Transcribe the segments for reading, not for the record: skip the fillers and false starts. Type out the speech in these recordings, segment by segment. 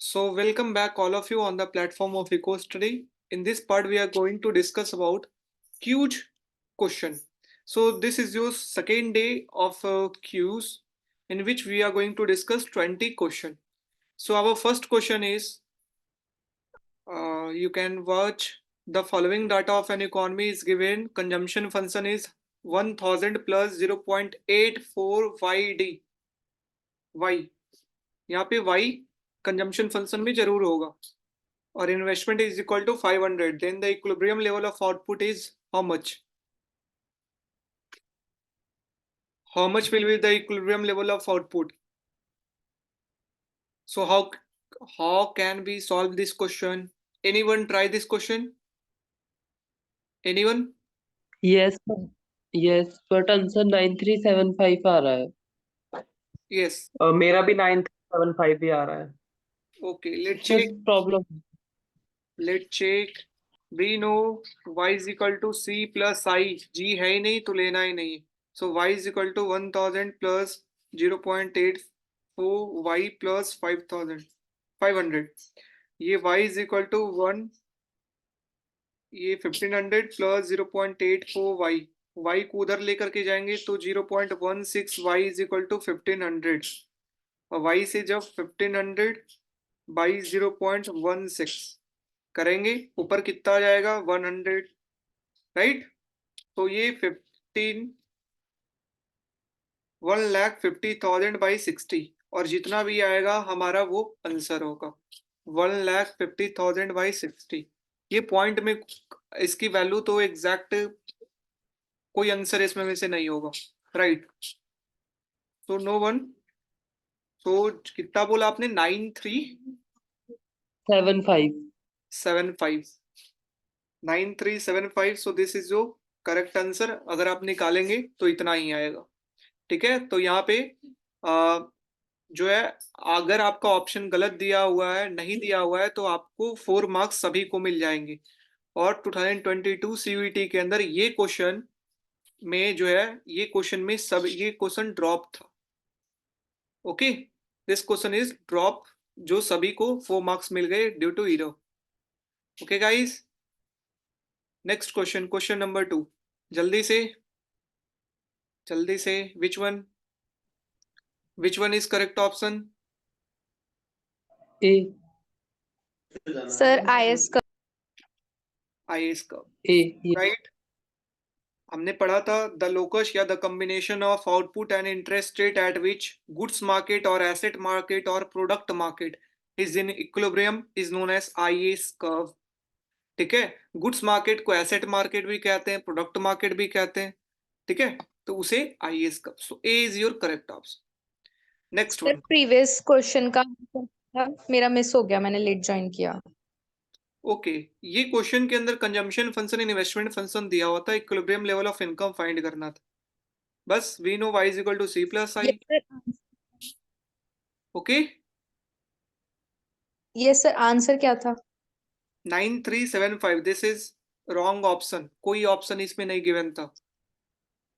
So welcome back all of you on the platform of EcoStudy. In this part, we are going to discuss about huge question. So this is your second day of Qs in which we are going to discuss 20 question. So our first question is, you can watch the following data of an economy is given. Consumption function is 1000 plus 0.84 YD. Y. यहाँ पे Y consumption function में जरूर होगा और investment is equal to 500, then the equilibrium level of output is how much? How much will be the equilibrium level of output? So how can we solve this question? Anyone try this question? Anyone? Yes, yes, but answer 9375 आ रहा है. Yes. मेरा भी 9375 भी आ रहा है. Okay, let's Sir, check. problem. Let's check. We know y is equal to c plus I. G है ही नहीं तो लेना ही नहीं. So y is equal to 1000 plus 0.84 y plus 500. ये y is equal to 1. ये 1500 plus 0.84 y. y को उधर लेकर के जाएंगे तो 0.16 y is equal to 1500. और y से जब 1500 by 0.16 करेंगे ऊपर कितना आ जाएगा 100, राइट. तो ये 1,50,000 by 60 और जितना भी आएगा हमारा वो आंसर होगा 1,50,000 by 60. ये पॉइंट में इसकी वैल्यू तो एग्जैक्ट कोई आंसर इसमें में से नहीं होगा, राइट. तो नो वन. तो कितना बोला आपने? 9375. 9375. सो दिस इज जो करेक्ट आंसर. अगर आप निकालेंगे तो इतना ही आएगा. ठीक है. तो यहाँ पे जो है अगर आपका ऑप्शन गलत दिया हुआ है, नहीं दिया हुआ है, तो आपको 4 मार्क्स सभी को मिल जाएंगे. और 2022 CUET के अंदर ये क्वेश्चन में जो है ये क्वेश्चन ड्रॉप था. Okay, this question is drop, जो सभी को 4 मार्क्स मिल गए due to error. Okay guys, next question, question number 2. जल्दी से which one is correct option? A. Sir, IS का. IS का, A. Yes. राइट. हमने पढ़ा था द लोकस या the combination of output and interest rate at which goods market और asset market और product market is in equilibrium is known as IS curve. ठीक है. गुड्स मार्केट को एसेट मार्केट भी कहते हैं, प्रोडक्ट मार्केट भी कहते हैं. ठीक है. तो उसे IS curve. So A is your correct option. Next one. Previous question का मेरा मिस हो गया, मैंने लेट ज्वाइन किया. ओके, ये क्वेश्चन के अंदर consumption function and investment function दिया हुआ था, equilibrium level of income find करना था. बस we know y is equal to c plus i. Okay, yes sir. Answer क्या था? 9375. This is wrong option. कोई ऑप्शन इसमें नहीं गिवन था.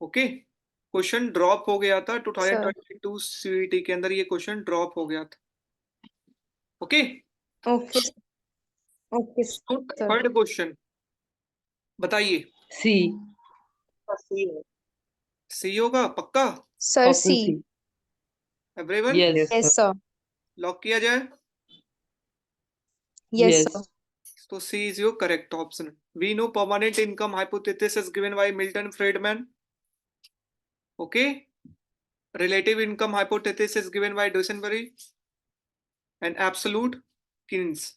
ओके, क्वेश्चन ड्रॉप हो गया था 2022 CUET के अंदर. ये क्वेश्चन ड्रॉप हो गया था. Okay, okay okay sir. Third question बताइए. C. सी होगा पक्का? सर Option सी. C. Everyone, Yes. Yes sir. Lock किया जाए. Yes Yes. Sir. So C is your correct option. We know permanent income hypothesis is given by Milton Friedman. Okay. Relative income hypothesis is given by Dusenberry and absolute Keynes.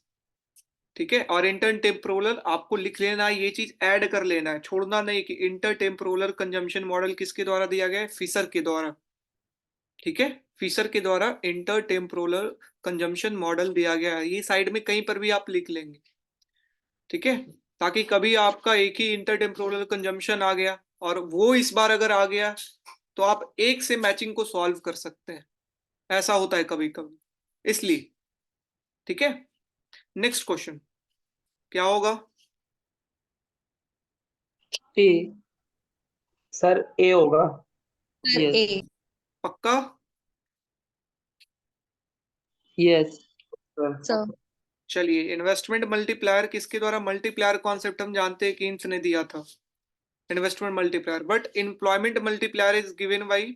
ठीक है. और इंटरटेम्पोरल आपको लिख लेना है, ये चीज ऐड कर लेना है, छोड़ना नहीं कि इंटरटेम्पोरल कंजम्पशन मॉडल किसके द्वारा दिया गया है? फिशर के द्वारा. ठीक है, फिशर के द्वारा इंटरटेम्पोरल कंजम्पशन मॉडल दिया गया है. ये साइड में कहीं पर भी आप लिख लेंगे. ठीक है, ताकि कभी आपका एक ही इंटरटेम्पोरल कंजम्पशन आ गया और वो इस बार अगर आ गया तो आप एक से मैचिंग को सॉल्व कर सकते हैं. ऐसा होता है कभी कभी, इसलिए. ठीक है. नेक्स्ट क्वेश्चन क्या होगा? A. सर A होगा. Sir Yes. ए. पक्का? Yes. sir. sir. चलिए, इन्वेस्टमेंट मल्टीप्लायर किसके द्वारा, मल्टीप्लायर कॉन्सेप्ट हम जानते हैं कीन्स ने दिया था, investment multiplier, but employment multiplier is given by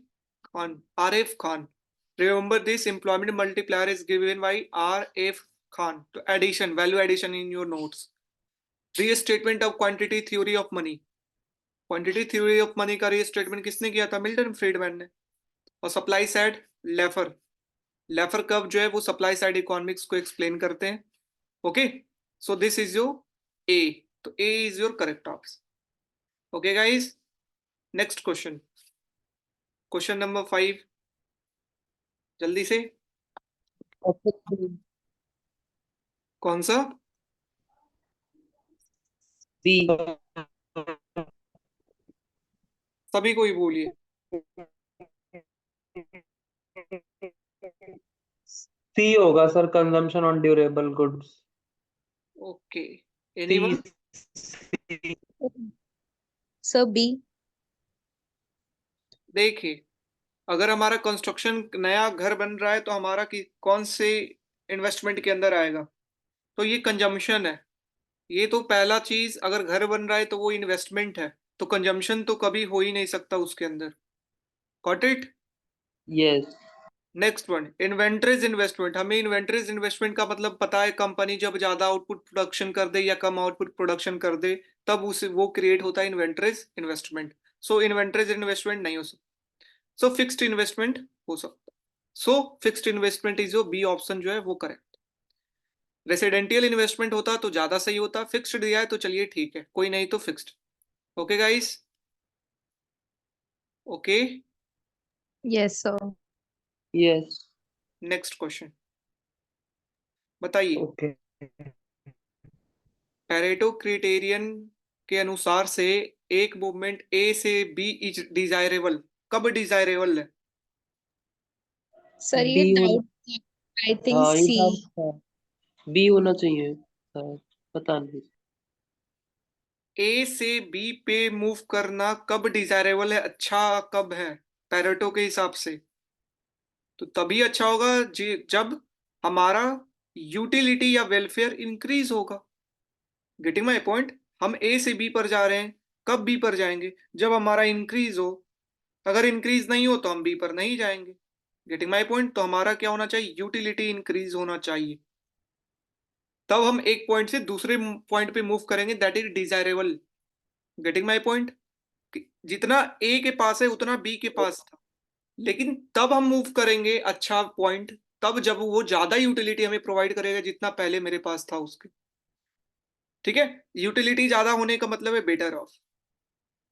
Khan, RF Khan. Remember this, employment multiplier is given by RF Khan. तो addition, value addition in your notes. Restatement of quantity theory of money. Quantity theory of money का restatement किसने किया था, Milton Friedman ने. और supply side Laffer, Laffer curve जो है वो सप्लाई साइड इकोनॉमिक्स को एक्सप्लेन करते हैं. Okay, so this is your A, तो A is your correct option. Okay guys, next question, question number 5, जल्दी से. Option B. कौन सा, B. सभी को ही बोलिए. C होगा sir, consumption on durable goods. Okay, anyone, Sir, B. देखिए, अगर हमारा कंस्ट्रक्शन नया घर बन रहा है तो हमारा कौन से इन्वेस्टमेंट के अंदर आएगा, तो ये कंजम्पशन है. ये तो पहला चीज, अगर घर बन रहा है तो वो इन्वेस्टमेंट है, तो कंजम्पशन तो कभी हो ही नहीं सकता उसके अंदर. Got it. Yes. Next one, inventories investment. हमें इन्वेंटरीज इन्वेस्टमेंट का मतलब पता है, कंपनी जब ज्यादा आउटपुट प्रोडक्शन कर दे या कम आउटपुट प्रोडक्शन कर दे तब उसे वो क्रिएट होता है इन्वेंटरीज इन्वेस्टमेंट. सो इन्वेंटरीज इन्वेस्टमेंट नहीं हो सकता, सो फिक्स्ड इन्वेस्टमेंट हो सकता. सो फिक्स्ड इन्वेस्टमेंट इज जो बी ऑप्शन जो है वो करेक्ट. रेसिडेंशियल इन्वेस्टमेंट होता तो ज्यादा सही होता, फिक्स्ड दिया है तो चलिए ठीक है, कोई नहीं तो fixed. Okay guys, okay. Yes, sir. Yes. Next question बताइए. ओके. पैरेटो क्राइटेरियन के अनुसार से एक मूवमेंट ए से बी इज डिजायरेबल, कब डिजायरेबल है, Sir, ये B होना, doubt, I think हाँ ये C. doubt था. B होना चाहिए सर, पता नहीं. ए से बी पे मूव करना कब डिजायरेबल है, अच्छा कब है पैरेटो के हिसाब से, तो तभी अच्छा होगा जब हमारा यूटिलिटी या वेलफेयर इंक्रीज होगा. Getting my point. हम ए से बी पर जा रहे हैं, कब बी पर जाएंगे, जब हमारा इंक्रीज हो. अगर इंक्रीज नहीं हो तो हम बी पर नहीं जाएंगे. Getting my point. तो हमारा क्या होना चाहिए, यूटिलिटी इंक्रीज होना चाहिए, तब हम एक पॉइंट से दूसरे पॉइंट पे मूव करेंगे, that is desirable. Getting my point. जितना ए के पास है उतना बी के पास था, लेकिन तब हम मूव करेंगे अच्छा पॉइंट तब जब वो ज्यादा यूटिलिटी हमें प्रोवाइड करेगा जितना पहले मेरे पास था उसके. ठीक है, यूटिलिटी ज्यादा होने का मतलब है बेटर ऑफ,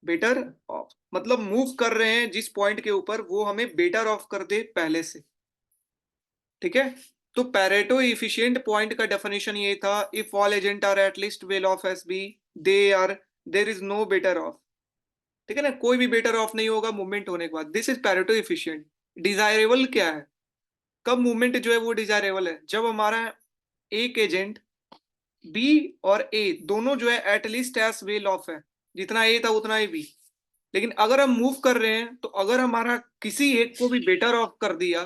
बेटर ऑफ मतलब मूव कर रहे हैं जिस पॉइंट के ऊपर वो हमें बेटर ऑफ कर दे पहले से. ठीक है, तो पैरेटो इफिशिएंट पॉइंट का डेफिनेशन ये था, if all agent are at least well off as B they are there is no better off. ठीक है ना, कोई भी बेटर ऑफ नहीं होगा मूवमेंट होने के बाद. This is Pareto efficient. Desirable क्या है, कब मूवमेंट जो है वो डिजायरेबल है, जब हमारा एक एजेंट बी और ए दोनों जो है एटलीस्ट एस वेल ऑफ है, जितना ए था उतना ही बी. लेकिन अगर हम मूव कर रहे हैं तो अगर हमारा किसी एक को भी बेटर ऑफ कर दिया,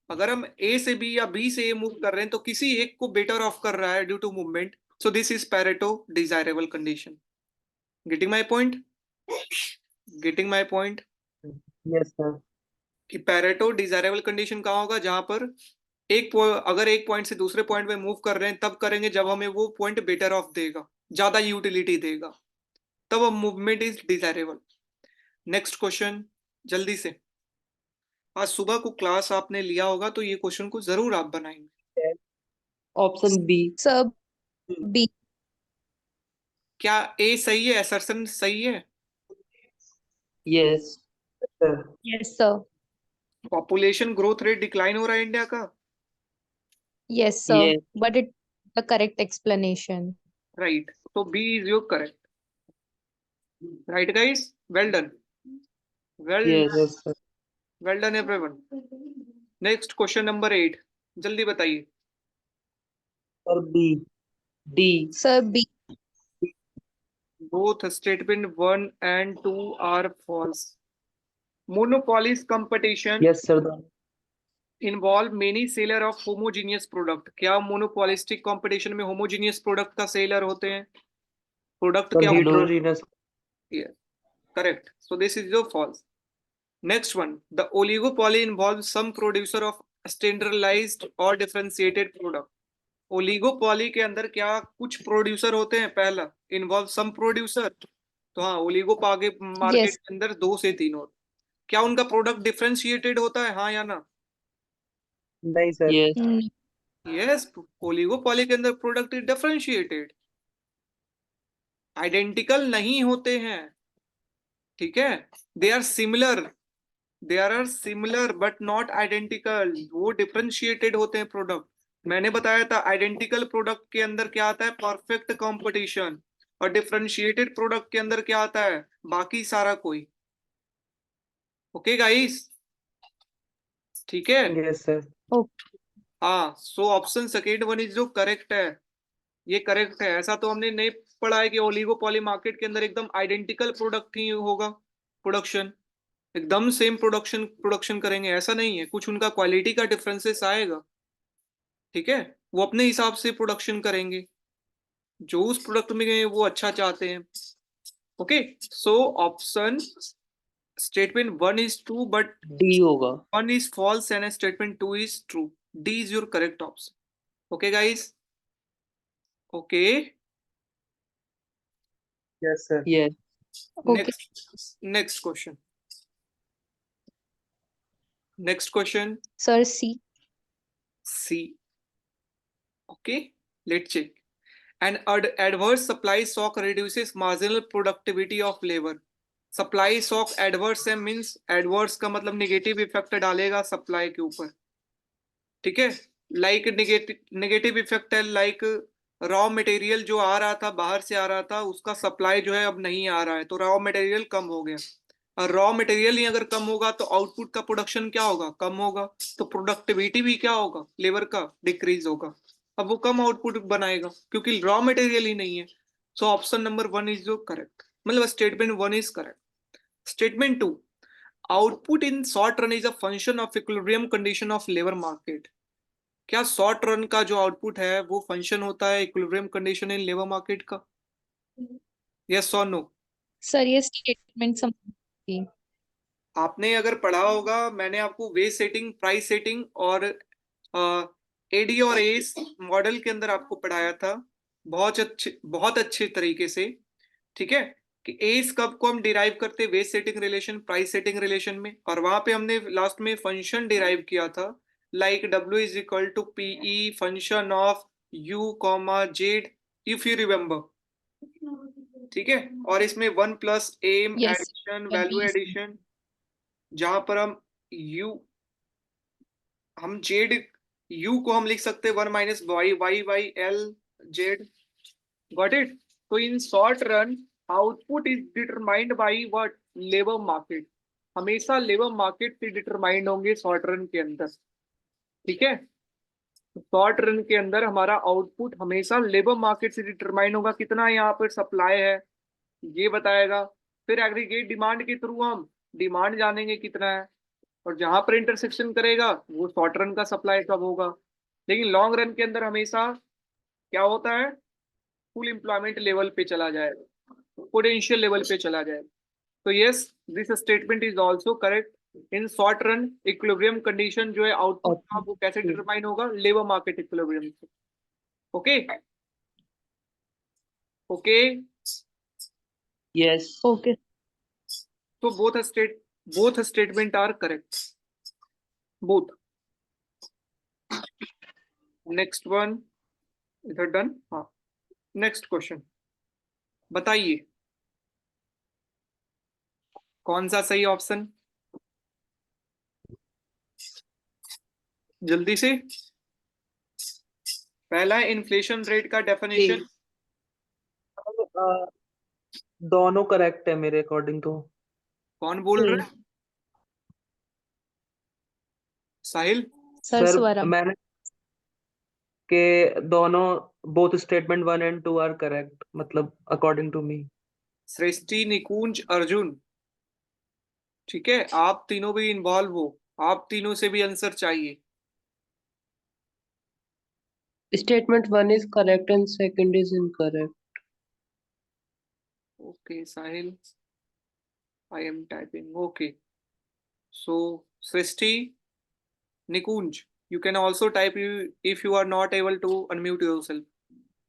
अगर हम ए से बी या बी से ए मूव कर रहे हैं तो किसी एक को बेटर ऑफ कर रहा है due to movement, so this is Pareto desirable condition. Getting my point, getting my point. Yes sir. कि पैरेटो डिजायरेबल कंडीशन कहाँ होगा, जहां पर अगर एक पॉइंट से दूसरे पॉइंट पे मूव कर रहे हैं तब करेंगे जब हमें वो पॉइंट बेटर ऑफ देगा, ज्यादा यूटिलिटी देगा, तब अब movement is desirable. Next question जल्दी से. आज सुबह को क्लास आपने लिया होगा तो ये क्वेश्चन को जरूर आप बनाएंगे. Option B. Sir, B. क्या ए सही है, असर्शन सही है. Yes. Sir. Yes, sir. Population growth rate decline हो रहा है इंडिया का. Yes, sir. Yes. But it's the correct explanation. Right, तो B is your correct. Right guys, well done, well Yes. Yes sir. Well done everyone. Next question number 8, जल्दी बताइए. Sir B. D. Sir, B. Both statement 1 and 2 are false. Monopolies competition. Yes sir. Involve many seller of homogeneous product. क्या monopolistic competition में homogeneous product का seller होते हैं? Product sir क्या होता heterogeneous है? Correct, so this is your false. Next one, the oligopoly involve some producer of standardized और differentiated product. Oligopoly के अंदर क्या कुछ प्रोड्यूसर होते हैं? पहला, इन्वॉल्व सम प्रोड्यूसर, तो हाँ ओलिगोपॉली मार्केट Yes. के अंदर 2 से 3 होते। क्या उनका प्रोडक्ट डिफरेंशिएटेड होता है, हाँ या ना? नहीं sir. Yes. Mm, yes, oligopoly के अंदर प्रोडक्ट डिफरेंशिएटेड, आइडेंटिकल नहीं होते हैं, ठीक है। They are similar, they are similar but not identical, वो डिफरेंशिएटेड होते हैं प्रोडक्ट। मैंने बताया था आइडेंटिकल प्रोडक्ट के अंदर क्या आता है? परफेक्ट कंपटीशन, और डिफरेंशिएटेड प्रोडक्ट के अंदर क्या आता है? बाकी सारा कोई। ओके गाइस, ठीक है। Yes sir. हाँ, so option second one is जो करेक्ट है, ये करेक्ट है। ऐसा तो हमने नहीं पढ़ा है कि ओलिगोपॉली मार्केट के अंदर एकदम आइडेंटिकल प्रोडक्ट ही होगा, प्रोडक्शन एकदम सेम प्रोडक्शन करेंगे, ऐसा नहीं है। कुछ उनका क्वालिटी का डिफरेंसेस आएगा, ठीक है, वो अपने हिसाब से प्रोडक्शन करेंगे, जो उस प्रोडक्ट में गए वो अच्छा चाहते हैं। Okay, so option statement 1 is true but D होगा। 1 is false and statement 2 is true. D is your correct option. Okay guys, okay. Yes sir. Yes. okay. Next question. Next question, Sir, C. C. Okay, let's check. An adverse supply shock reduces marginal productivity of labor. Supply shock adverse है, means adverse का मतलब negative effect डालेगा supply के ऊपर, ठीक है। Like negative effect है, like raw material जो आ रहा था, बाहर से आ रहा था, उसका सप्लाई जो है अब नहीं आ रहा है, तो रॉ मटेरियल कम हो गया। और रॉ मटेरियल ही अगर कम होगा तो आउटपुट का प्रोडक्शन क्या होगा? कम होगा, तो प्रोडक्टिविटी भी क्या होगा? लेबर का डिक्रीज होगा। अब वो कम आउटपुट बनाएगा क्योंकि रॉ मटेरियल ही नहीं है। सो ऑप्शन नंबर 1 इज जो करेक्ट, मतलब statement 1 is correct. Statement 2, output in short run is a function of equilibrium condition of labour market. क्या शॉर्ट रन का जो आउटपुट है वो फंक्शन होता है equilibrium condition in labour market का? यस और नो? Sir, ये statement समझी। आपने अगर पढ़ा होगा, मैंने आपको वेज सेटिंग, प्राइस सेटिंग और एडी और एस मॉडल के अंदर आपको पढ़ाया था बहुत अच्छे तरीके से, ठीक है, कि एस कब को हम डिराइव करते wage setting relation, price setting relation में, और वहां पे हमने लास्ट में फंक्शन डिराइव किया था, like W is equal to P E function of U comma z, if you remember, ठीक है। और इसमें 1 plus M Yes. Addition, Sir, value B is- addition, जहां पर हम जेड यू को हम लिख सकते हैं 1 minus Y Y by L Z, got it. तो in short run output is determined by what? Labour market, हमेशा लेबर मार्केट से डिटरमाइंड होंगे शॉर्ट रन के अंदर, ठीक है। शॉर्ट रन के अंदर हमारा आउटपुट हमेशा लेबर मार्केट से डिटरमाइंड होगा, कितना यहाँ पर सप्लाई है ये बताएगा। फिर एग्रीगेट डिमांड के थ्रू हम डिमांड जानेंगे कितना है, और जहां पर इंटरसेक्शन करेगा वो शॉर्ट रन का सप्लाई कब होगा। लेकिन लॉन्ग रन के अंदर हमेशा क्या होता है? फुल एम्प्लॉयमेंट लेवल पे चला जाएगा, पोटेंशियल लेवल पे चला जाएगा। तो yes, this statement is also correct. In short run equilibrium condition जो है आउटपुट का, वो कैसे डिटरमाइन होगा? लेबर मार्केट इक्विलिब्रियम से। Okay okay, Yes. Okay. तो both statement are correct, both. Next one, इधर डन। हाँ, नेक्स्ट क्वेश्चन बताइए, कौन सा सही ऑप्शन? जल्दी से। पहला इन्फ्लेशन रेट का डेफिनेशन, दोनों करेक्ट है मेरे अकॉर्डिंग तो। कौन बोल A. रहा है? साहिल? Sir, sir Swaram. मैंने के दोनों both statement 1 and 2 are correct, मतलब according to me. Srishti, Nikunj, Arjun, ठीक है, आप तीनों भी इन्वॉल्व हो, आप तीनों से भी आंसर चाहिए। Statement 1 is correct and second is incorrect. Okay, Sahil. I am typing. Okay. So, Srishti, Nikunj, you can also type if you are not able to unmute yourself.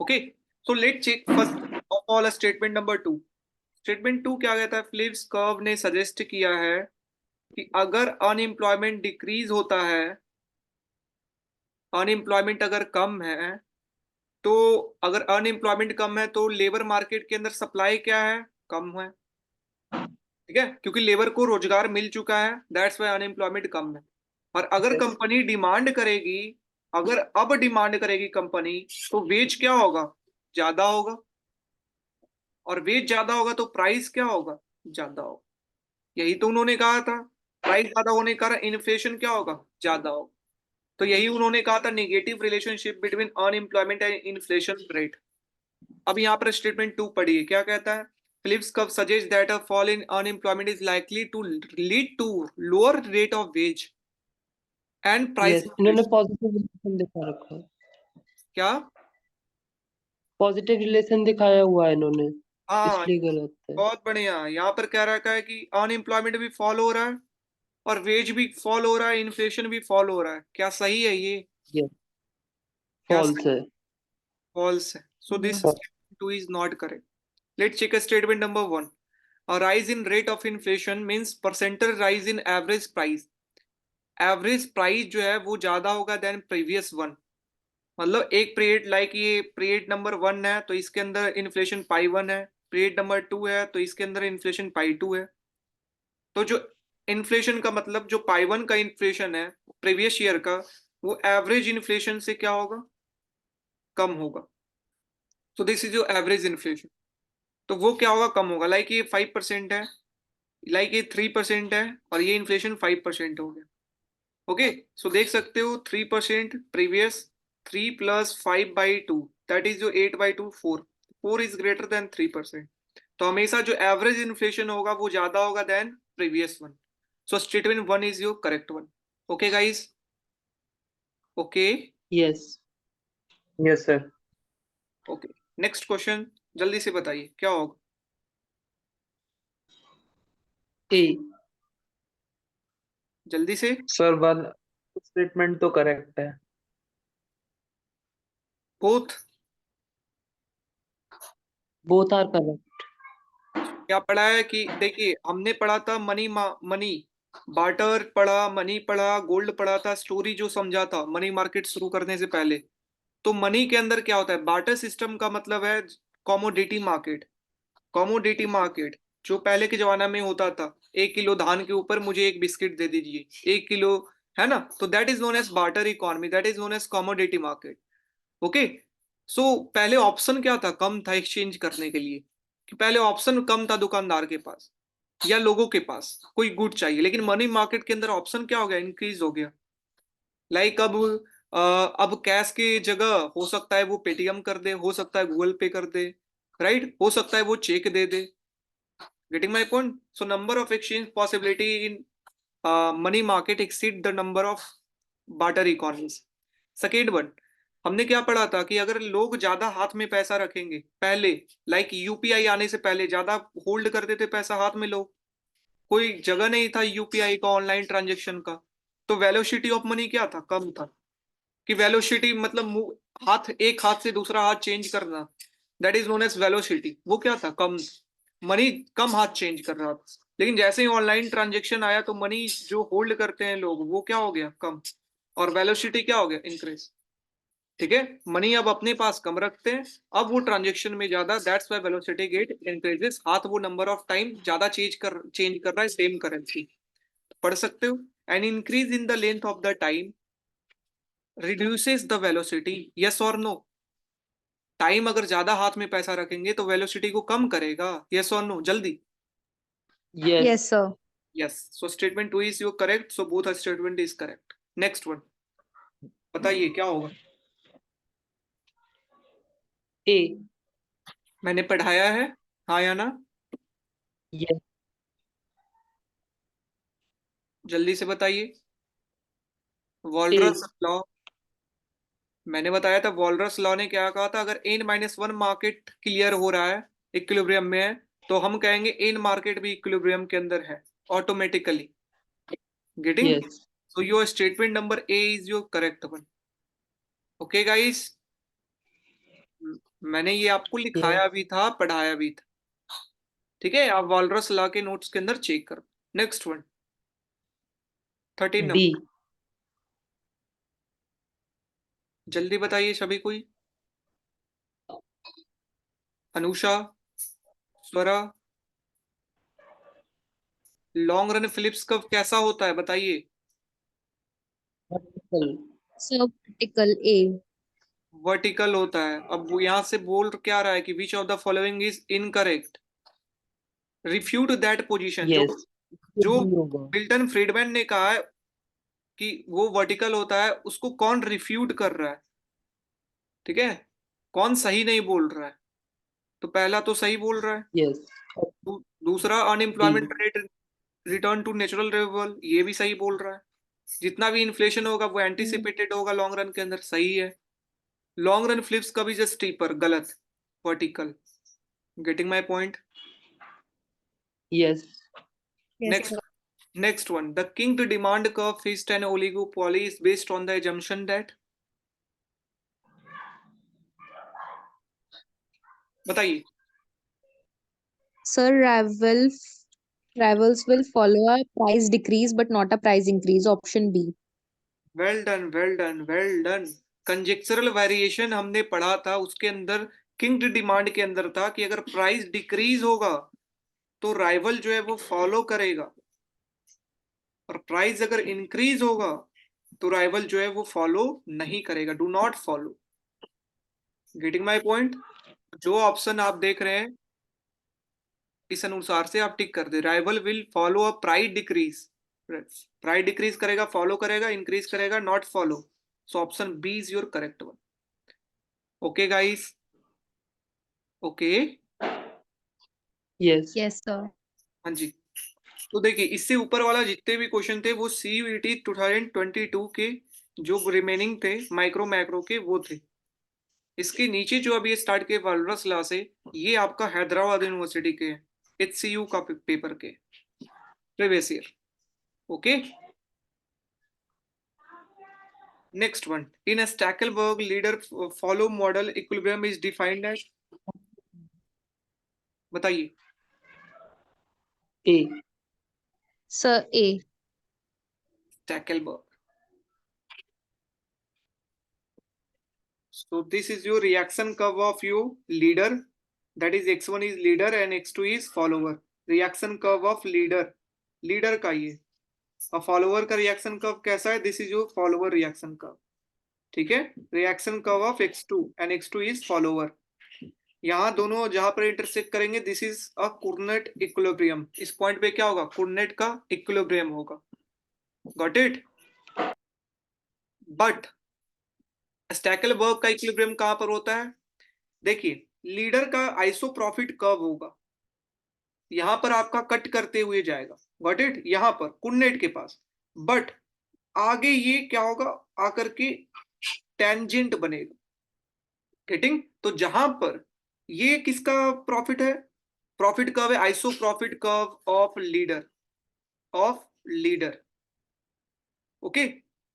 Okay. So let's check first of all a statement number 2. Statement 2 क्या कहता है? Phillips curve ने suggest किया है कि अगर unemployment decrease होता है, अनएम्प्लॉयमेंट अगर कम है, तो अगर अनएम्प्लॉयमेंट कम है तो लेबर मार्केट के अंदर सप्लाई क्या है? कम है। ठीक है, क्योंकि लेबर को रोजगार मिल चुका है, दैट्स वाई अनएम्प्लॉयमेंट कम है। और अगर Yes. कंपनी डिमांड करेगी, अगर अब डिमांड करेगी कंपनी, तो वेज क्या होगा? ज्यादा होगा। और वेज ज्यादा होगा तो प्राइस क्या होगा? ज्यादा होगा। यही तो उन्होंने कहा था, प्राइस ज्यादा होने के कारण इन्फ्लेशन क्या होगा? ज्यादा होगा। तो यही उन्होंने कहा था, negative relationship between unemployment and inflation rate. अब यहाँ पर स्टेटमेंट 2 पढ़िए, क्या कहता है? Phillips curve suggests that a fall in unemployment is likely to lead to lower rate of wage and price Yes, इन्होंने inflation. पॉजिटिव रिलेशन दिखा रखा है। क्या? पॉजिटिव रिलेशन दिखाया हुआ है इन्होंने, हाँ, इसलिए गलत है। बहुत बढ़िया। यहाँ पर कह रखा है कि अनएम्प्लॉयमेंट भी फॉल हो रहा है और वेज भी फॉल हो रहा है, इन्फ्लेशन भी फॉल हो रहा है। क्या सही है ये? Yes, क्या false है। फॉल्स है? So this statement 2 is not correct. Let's check statement number 1. A rise in rate of inflation means percentage rise in average price. Average price जो है वो ज्यादा होगा देन प्रीवियस वन। मतलब एक पीरियड, लाइक ये पीरियड नंबर 1 है तो इसके अंदर इन्फ्लेशन पाई 1 है, पीरियड नंबर 2 है तो इसके अंदर इन्फ्लेशन पाई 2 है। तो जो इन्फ्लेशन का मतलब, जो पाई 1 का इन्फ्लेशन है प्रीवियस ईयर का, वो एवरेज इन्फ्लेशन से क्या होगा? कम होगा। तो दिस इज जो एवरेज इन्फ्लेशन, तो वो क्या होगा? कम होगा। लाइक ये 5% है, लाइक ये 3% है, और ये इन्फ्लेशन 5% हो गया। ओके, सो देख सकते हो 3% प्रीवियस, 3 प्लस 5/2, दैट इज जो 8/2, 4 इज ग्रेटर देन 3%। तो हमेशा जो एवरेज इन्फ्लेशन होगा वो ज्यादा होगा then previous one. So statement 1 is your correct one. Okay guys? Okay, Yes, Yes, sir. Okay. Next question जल्दी से बताइए क्या होगा? A. जल्दी से। Sir, one statement तो correct है. बोथ? Both are correct. क्या पढ़ा है कि देखिए, हमने पढ़ा था मनी मनी बार्टर पढ़ा, मनी पढ़ा, गोल्ड पढ़ा था, स्टोरी जो समझा था मनी मार्केट शुरू करने से पहले। तो मनी के अंदर क्या होता है? बार्टर सिस्टम का मतलब है कॉमोडिटी मार्केट। कॉमोडिटी मार्केट जो पहले के जमाना में होता था, 1 किलो धान के ऊपर मुझे 1 बिस्किट दे दीजिए, 1 किलो, है ना? तो that is known as barter economy, that is known as commodity market. Okay, so पहले ऑप्शन क्या था? कम था एक्सचेंज करने के लिए, कि पहले ऑप्शन कम था दुकानदार के पास या लोगों के पास, कोई गुड चाहिए। लेकिन मनी मार्केट के अंदर ऑप्शन क्या हो गया? इंक्रीज हो गया। लाइक अब कैश की जगह हो सकता है वो पेटीएम कर दे, हो सकता है गूगल पे कर दे, राइट? हो सकता है वो चेक दे दे। Getting my point? So number of exchange possibility in money market exceed the number of barter economies. Second one, हमने क्या पढ़ा था कि अगर लोग ज्यादा हाथ में पैसा रखेंगे पहले, लाइक यूपीआई आने से पहले ज्यादा होल्ड करते थे पैसा हाथ में लोग, कोई जगह नहीं था यूपीआई का, ऑनलाइन ट्रांजेक्शन का, तो वेलोसिटी ऑफ मनी क्या था? कम था। कि वेलोसिटी मतलब हाथ, एक हाथ से दूसरा हाथ चेंज करना, that is known as velocity, वो क्या था? कम। मनी कम हाथ चेंज कर रहा था। लेकिन जैसे ही ऑनलाइन ट्रांजेक्शन आया तो मनी जो होल्ड करते हैं लोग, वो क्या हो गया? कम। और वेलोसिटी क्या हो गया? इंक्रीज। ठीक है, मनी अब अपने पास कम रखते हैं, अब वो ट्रांजेक्शन में ज्यादा, that's why velocity get increases. हाथ वो नंबर ऑफ टाइम ज्यादा चेंज कर रहा है सेम करेंसी। पढ़ सकते हो? An increase in the length of the time reduces the velocity, yes और नो? टाइम अगर ज्यादा हाथ में पैसा रखेंगे तो वेलोसिटी को कम करेगा, यस और नो? जल्दी। Yes. Yes, sir. Yes, so statement 2 is your correct, so both statement is correct. Next one बताइए क्या होगा? A. मैंने पढ़ाया है, हाँ या ना? Yes. जल्दी से बताइए। वॉल्रस लॉ, मैंने बताया था वॉलरस लॉ ने क्या कहा था, अगर n-1 मार्केट क्लियर हो रहा है, इक्विलिब्रियम में है, तो हम कहेंगे n मार्केट भी इक्विलिब्रियम के अंदर है automatically. Getting? Yes. So your statement number A is your correct one. Okay guys? मैंने ये आपको लिखाया भी था, पढ़ाया भी था. ठीक है, आप वॉलरस लॉ के नोट्स के अंदर चेक करो. Next one 13 D. नंबर. जल्दी बताइए सभी कोई. अनुषा, स्वरा. लॉन्ग रन फिलिप्स कर्व कैसा होता है बताइए. Vertical. So vertical A. Vertical होता है. अब वो यहाँ से बोल क्या रहा है कि which of the following is incorrect. Refute that position. Yes. जो D होगा. मिल्टन फ्रीडमैन ने कहा है कि वो वर्टिकल होता है, उसको कौन रिफ्यूट कर रहा है. ठीक है, कौन सही नहीं बोल रहा है. तो पहला तो सही बोल रहा है. Yes. दूसरा unemployment rate return to natural level, ये भी सही बोल रहा है. जितना भी इन्फ्लेशन होगा वो एंटीसिपेटेड होगा लॉन्ग रन के अंदर, सही है. लॉन्ग रन फ्लिप्स कभी जस्ट स्टीपर, गलत, vertical. Getting my point. Yes. Yes, Next. sir. Next one, the kinked demand curve fixed an oligopoly is based on the assumption that. बताइए. Sir, rivals will follow a price decrease but not a price increase. Option B. Well done, well done, well done. Conjectural variation हमने पढ़ा था, उसके अंदर किंक्ड demand के अंदर था कि अगर प्राइस डिक्रीज होगा तो राइवल जो है वो फॉलो करेगा, और प्राइस अगर इंक्रीज होगा तो राइवल जो है वो फॉलो नहीं करेगा, do not follow. Getting my point. जो ऑप्शन आप देख रहे हैं इस अनुसार से आप टिक कर दे. Rival will follow a price decrease. Price decrease करेगा, फॉलो करेगा, इंक्रीज करेगा, not follow. So option B is your correct one. Okay guys. Okay. Yes. Yes, sir. हाँ जी. तो देखिए, इससे ऊपर वाला जितने भी क्वेश्चन थे वो CUET 2022 के जो रिमेनिंग थे माइक्रो मैक्रो के वो थे. इसके नीचे जो अभी स्टार्ट किए वॉलरस लॉ से, ये आपका हैदराबाद यूनिवर्सिटी के HCU का पेपर के previous year. Okay. Next one, in Stackelberg leader follow model equilibrium is defined as. बताइए. A. Sir, A. Stackelberg. So this is your reaction curve of your leader. That is x1 is leader and x2 is follower. Reaction curve of leader. Leader का ये. और follower का reaction curve कैसा है? This is your follower reaction curve. ठीक है. Reaction curve of x2 and x2 is follower. यहाँ दोनों जहां पर इंटरसेक्ट करेंगे, this is a coordinate equilibrium. इस पॉइंट पे क्या होगा? कोऑर्डिनेट का इक्विलिब्रियम होगा. Got it. बट स्टैकलबर्ग का इक्विलिब्रियम कहां पर होता है? देखिए, लीडर का आइसोप्रॉफिट कर्व होगा, यहां पर आपका कट करते हुए जाएगा. Got it. यहां पर कोऑर्डिनेट के पास. बट आगे ये क्या होगा? आकर के टेंजेंट बनेगा. गेटिंग. तो जहां पर ये किसका प्रॉफिट है? प्रॉफिट कर्व है iso profit curve of leader. Okay.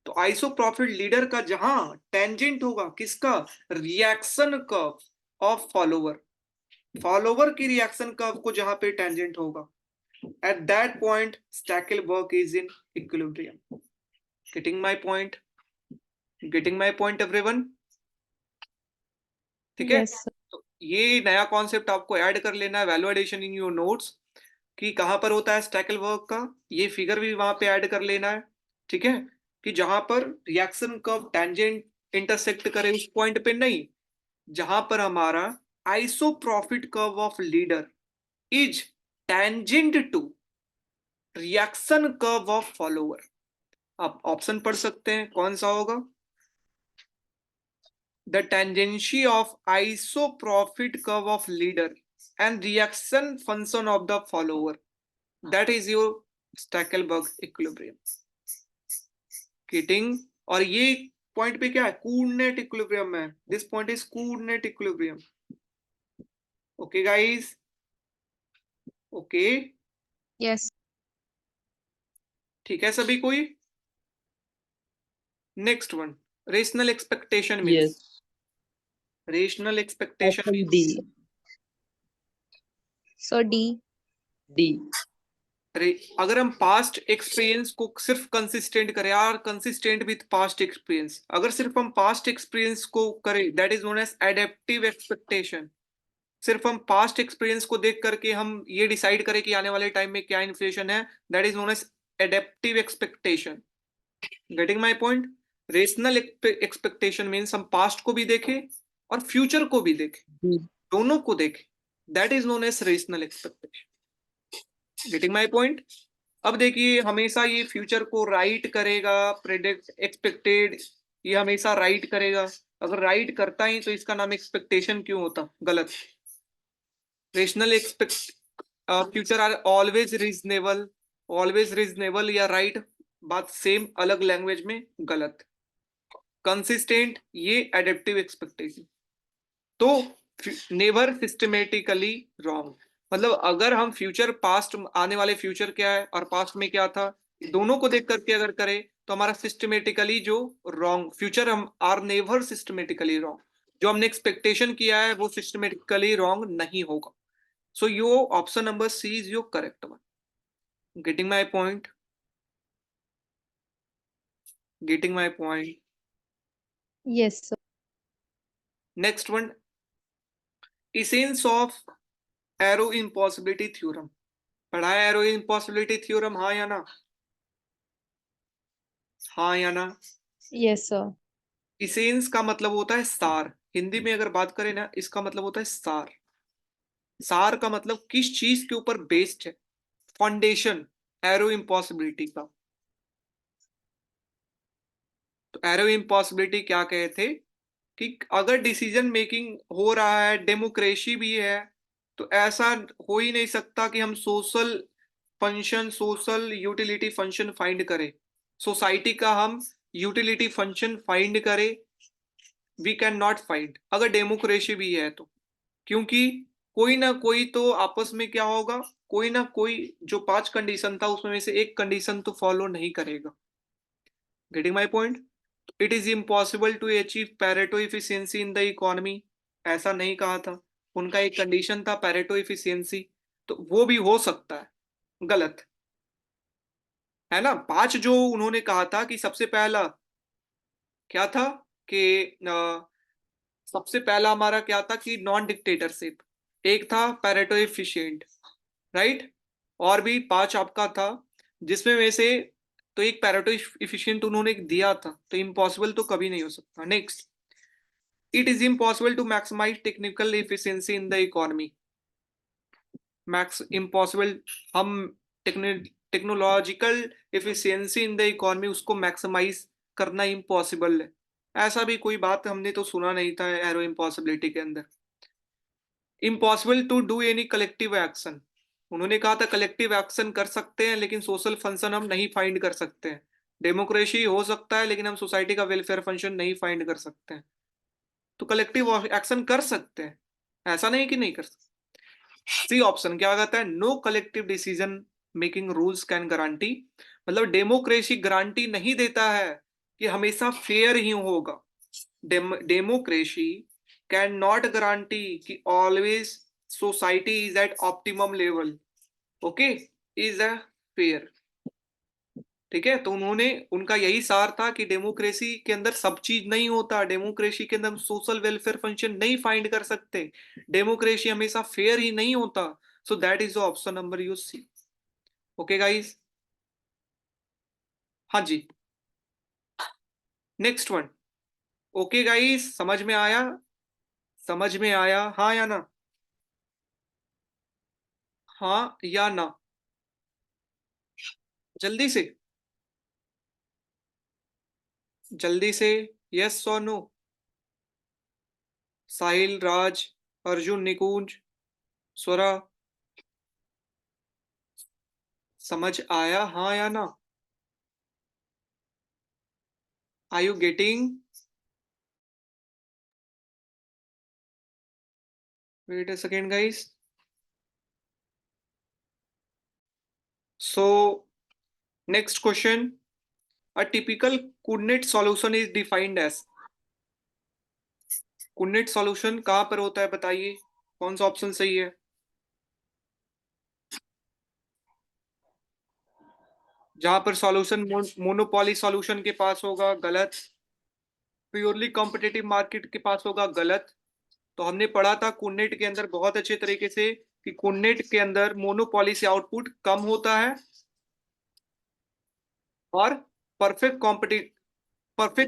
तो आइसो प्रॉफिट लीडर का जहां टेंजेंट होगा किसका? रिएक्शन कर्व ऑफ फॉलोवर की रिएक्शन कर्व को जहां पे टेंजेंट होगा, at that point Stackelberg is in equilibrium. Getting my point. Getting my point everyone. ठीक है. Yes, sir. तो ये नया कॉन्सेप्ट आपको ऐड कर लेना है, value addition in your notes, कि कहां पर होता है स्टैकलबर्ग का. ये फिगर भी वहां पे ऐड कर लेना है. ठीक है, कि जहां पर रिएक्शन कर्व टेंजेंट इंटरसेक्ट करे उस पॉइंट पे नहीं, जहां पर हमारा iso profit curve of leader is tangent to reaction curve of follower. आप ऑप्शन पढ़ सकते हैं, कौन सा होगा? The tangency of isoprofit curve of leader and reaction function of the follower, that is your Stackelberg equilibrium. Getting. और ये point पे क्या है, कोऑर्डिनेट इक्विलिब्रियम है, this point is coordinate equilibrium. Okay guys, okay, Yes. ठीक है सभी कोई। Next one, rational expectation means, Yes. Rational expectation Option means, D. So D. D. अगर हम पास्ट एक्सपीरियंस को सिर्फ कंसिस्टेंट करें यार, कंसिस्टेंट विथ पास्ट एक्सपीरियंस, अगर सिर्फ हम पास्ट एक्सपीरियंस को करें, that is known as adaptive expectation. सिर्फ हम पास्ट एक्सपीरियंस को देख करके हम ये डिसाइड करें कि आने वाले टाइम में क्या इन्फ्लेशन है, that is known as adaptive expectation. Getting my point. Rational expectation means हम पास्ट को भी देखें और फ्यूचर को भी देखें, D. दोनों को देखें, that is known as rational expectation. Getting my point. अब देखिए, हमेशा ये फ्यूचर को राइट करेगा, प्रेडिक्ट एक्सपेक्टेड, ये हमेशा राइट करेगा। अगर राइट करता ही तो इसका नाम एक्सपेक्टेशन क्यों होता, गलत। Rational expect future are always reasonable या राइट, बात सेम, अलग लैंग्वेज में गलत। कंसिस्टेंट, ये एडेप्टिव एक्सपेक्टेशन। तो नेवर सिस्टमेटिकली रॉन्ग, मतलब अगर हम फ्यूचर पास्ट, आने वाले फ्यूचर क्या है और पास्ट में क्या था, दोनों को देख करके अगर करें तो हमारा सिस्टमेटिकली जो रॉन्ग फ्यूचर, हम आर नेवर सिस्टमेटिकली रॉन्ग, जो हमने एक्सपेक्टेशन किया है वो सिस्टमेटिकली रॉन्ग नहीं होगा। So your option number C is your correct one. Getting my point, getting my point. Yes, sir. Next one, essence of Arrow impossibility theorem. पढ़ा है arrow impossibility theorem, हाँ या ना, हाँ या ना। Yes, sir. इसेंस का मतलब होता है सार, हिंदी में अगर बात करें ना, इसका मतलब होता है सार। सार का मतलब किस चीज के ऊपर बेस्ड है, फाउंडेशन एरो इम्पॉसिबिलिटी का। तो एरो इम्पॉसिबिलिटी क्या कहे थे कि अगर डिसीजन मेकिंग हो रहा है, डेमोक्रेसी भी है, तो ऐसा हो ही नहीं सकता कि हम social function, social utility function find करें, सोसाइटी का हम यूटिलिटी फंक्शन फाइंड करें, वी कैन नॉट फाइंड अगर डेमोक्रेसी भी है तो। क्योंकि कोई ना कोई तो आपस में क्या होगा, कोई ना कोई जो 5 कंडीशन था उसमें से एक कंडीशन तो फॉलो नहीं करेगा। Getting my point. It is impossible to achieve Pareto efficiency in the economy, ऐसा नहीं कहा था, उनका एक कंडीशन था पैरेटो इफिशियंसी, तो वो भी हो सकता है, गलत है ना। 5 जो उन्होंने कहा था कि सबसे पहला क्या था कि सबसे पहला हमारा क्या था कि नॉन डिक्टेटरशिप, एक था पैरेटो एफिशिएंट, राइट, और भी 5 आपका था, जिसमें में से तो एक पैरेटो एफिशिएंट उन्होंने दिया था, तो इम्पॉसिबल तो कभी नहीं हो सकता। Next, it is impossible to maximise technical efficiency in the economy, max impossible, हम technological efficiency in the economy उसको मैक्सिमाइज करना इम्पॉसिबल है, ऐसा भी कोई बात हमने तो सुना नहीं था एरो इम्पॉसिबिलिटी के अंदर। Impossible to do any collective action, उन्होंने कहा था कलेक्टिव एक्शन कर सकते हैं लेकिन सोशल फंक्शन हम नहीं फाइंड कर सकते हैं। डेमोक्रेसी हो सकता है लेकिन हम सोसाइटी का वेलफेयर फंक्शन नहीं फाइंड कर सकते हैं, तो कलेक्टिव एक्शन कर सकते हैं, ऐसा नहीं कि नहीं कर सकते। सी ऑप्शन क्या कहता है, no collective decision making rules can guarantee, मतलब डेमोक्रेसी गारंटी नहीं देता है कि हमेशा फेयर ही होगा। डेमोक्रेसी कैन नॉट गारंटी कि always society is at optimum level, okay, is a fair, ठीक है। तो उन्होंने, उनका यही सार था कि डेमोक्रेसी के अंदर सब चीज नहीं होता, डेमोक्रेसी के अंदर हम सोशल वेलफेयर फंक्शन नहीं फाइंड कर सकते, डेमोक्रेसी हमेशा फेयर ही नहीं होता। So that is option number you see. Okay guys, हाँ जी। नेक्स्ट वन, ओके गाइस, समझ में आया, समझ में आया, हाँ या ना, हाँ या ना, जल्दी से, जल्दी से, यस और नो। साहिल, राज, अर्जुन, निकुंज, स्वरा, समझ आया, हाँ या ना, are you getting Wait a second, guys. So, next question. A typical coordinate solution is defined as. coordinate solution कहाँ पर होता है बताइए, कौन सा ऑप्शन सही है? जहां पर सॉल्यूशन मोनोपोली सॉल्यूशन के पास होगा, गलत। प्योरली कॉम्पिटिटिव मार्केट के पास होगा, गलत। तो हमने पढ़ा था कोऑर्डिनेट के अंदर बहुत अच्छे तरीके से कि कोऑर्डिनेट के अंदर मोनोपोली से आउटपुट कम होता है और परफेक्ट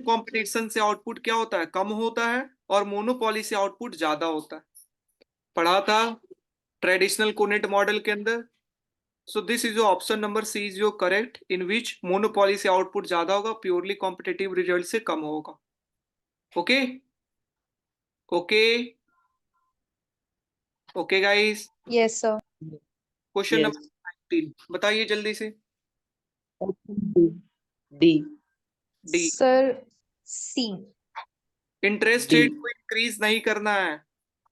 कॉम्पिटिशन से आउटपुट क्या होता है, कम होता है, और मोनोपोली से आउटपुट ज्यादा होता है। पढ़ा था ट्रेडिशनल कोऑर्डिनेट मॉडल के अंदर। So this is your option number C is your correct, in which monopoly से आउटपुट ज्यादा होगा, प्योरली कॉम्पिटिटिव रिजल्ट से कम होगा। Okay okay okay guys, Yes, sir. Question Yes. Number 19 बताइए जल्दी से। D. D, Sir, C. Interest D. Rate को इंक्रीज नहीं करना है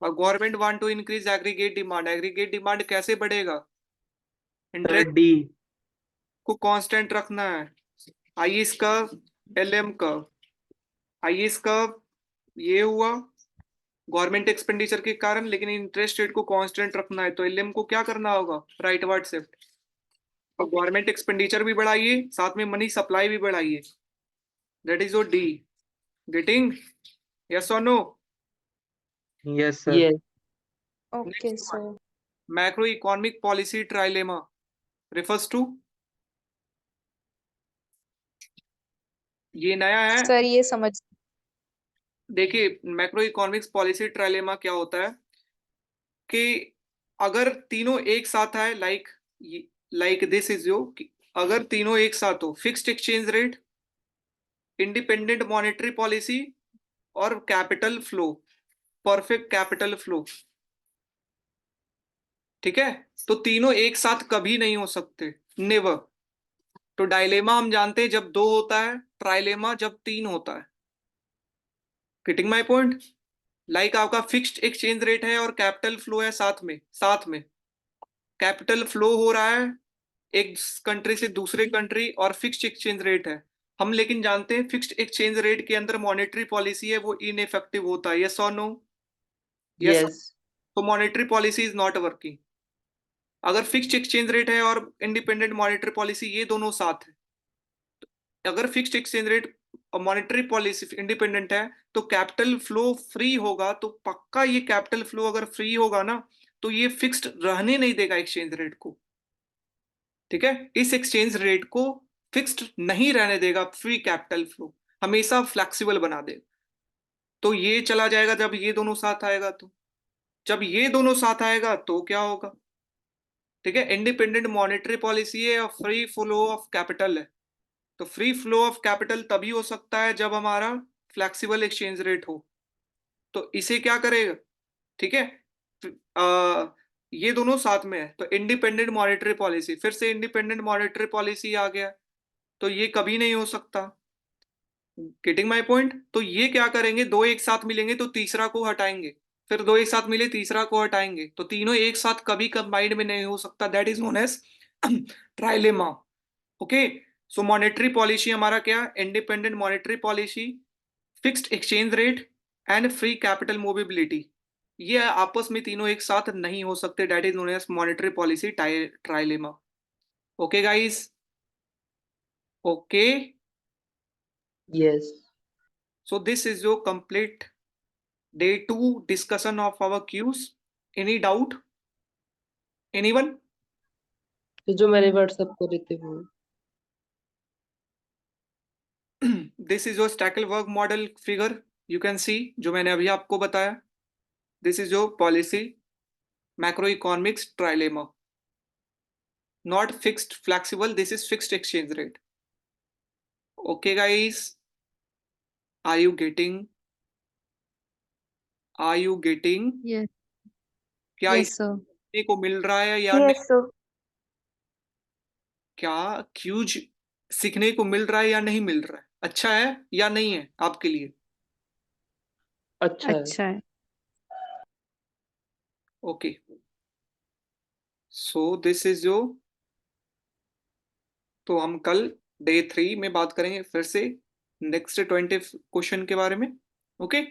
और government want to increase aggregate demand. Aggregate demand कैसे बढ़ेगा? Interest D. को कांस्टेंट रखना है। IS curve, LM curve. IS curve ये हुआ गवर्नमेंट एक्सपेंडिचर के कारण, लेकिन इंटरेस्ट रेट को कांस्टेंट रखना है, तो एलएम को क्या करना होगा, राइट वर्ड शिफ्ट। और गवर्नमेंट एक्सपेंडिचर भी बढ़ाइए, साथ में मनी सप्लाई भी बढ़ाइए। That is your D. Getting? Yes और no? Yes, sir. Yes. Okay, Next sir. Macroeconomic policy trilemma refers to, ये नया है। Sir, ये समझ देखिए मैक्रो इकोनॉमिक्स पॉलिसी ट्राइलेमा क्या होता है कि अगर तीनों एक साथ है, लाइक दिस इज यो, अगर तीनों एक साथ हो, fixed exchange rate, independent monetary policy और capital flow, perfect capital flow, ठीक है, तो तीनों एक साथ कभी नहीं हो सकते, नेवर। तो डायलेमा हम जानते हैं जब 2 होता है, ट्राइलेमा जब 3 होता है। Getting my point? लाइक आपका फिक्स्ड एक्सचेंज रेट है और कैपिटल फ्लो है साथ में कैपिटल फ्लो हो रहा है एक कंट्री से दूसरे कंट्री और फिक्स्ड एक्सचेंज रेट है। हम लेकिन जानते हैं फिक्स्ड एक्सचेंज रेट के अंदर मॉनेटरी पॉलिसी है वो इनइफेक्टिव होता है, यस और नो? यस। Yes. तो monetary policy is not working. अगर फिक्स्ड एक्सचेंज रेट है और इंडिपेंडेंट मॉनेटरी पॉलिसी ये दोनों साथ है, अगर फिक्स्ड एक्सचेंज रेट और मॉनेटरी पॉलिसी इंडिपेंडेंट है तो कैपिटल फ्लो फ्री होगा, तो पक्का ये कैपिटल फ्लो अगर फ्री होगा ना तो ये फिक्स्ड रहने नहीं देगा एक्सचेंज रेट को, ठीक है, इस एक्सचेंज रेट को फिक्स्ड नहीं रहने देगा, फ्री कैपिटल फ्लो हमेशा फ्लेक्सिबल बना देगा। तो ये चला जाएगा जब ये दोनों साथ आएगा, तो जब ये दोनों साथ आएगा तो क्या होगा, ठीक है, इंडिपेंडेंट मॉनेटरी पॉलिसी है और फ्री फ्लो ऑफ कैपिटल है। तो फ्री फ्लो ऑफ कैपिटल तभी हो सकता है जब हमारा फ्लेक्सिबल एक्सचेंज रेट हो। तो इसे क्या करेगा, ठीक है, ये दोनों साथ में है तो इंडिपेंडेंट मॉनेटरी पॉलिसी, फिर से इंडिपेंडेंट मॉनेटरी पॉलिसी आ गया, तो ये कभी नहीं हो सकता। Getting my point? तो ये क्या करेंगे, 2 एक साथ मिलेंगे तो तीसरा को हटाएंगे, फिर 2 एक साथ मिले तीसरा को हटाएंगे, तो तीनों एक साथ कभी कंबाइंड में नहीं हो सकता। That is known as trilemma. Okay, so monetary policy हमारा क्या, independent monetary policy, fixed exchange rate and free capital movability, ये आपस में तीनों एक साथ नहीं हो सकते। That is known as monetary policy trilemma. Okay guys? Okay, Yes. so this is your complete day 2 discussion of our Qs. Any doubt? Anyone? तो जो मैंने व्हाट्सएप करे थे वो। This is your Stackelberg model figure. You can see जो मैंने अभी आपको बताया. This is your policy macroeconomics trilemma. Not fixed flexible. This is fixed exchange rate. Okay, guys. Are you getting? Are you getting? Yes. क्या Yes, इस sir. सीखने को मिल रहा है या नहीं? Yes, sir. क्या क्यूज सीखने को मिल रहा है या नहीं मिल रहा है? अच्छा है या नहीं है आपके लिए? अच्छा है। अच्छा है। Okay, so this is your, तो हम कल डे 3 में बात करेंगे फिर से नेक्स्ट 20 क्वेश्चन के बारे में। ओके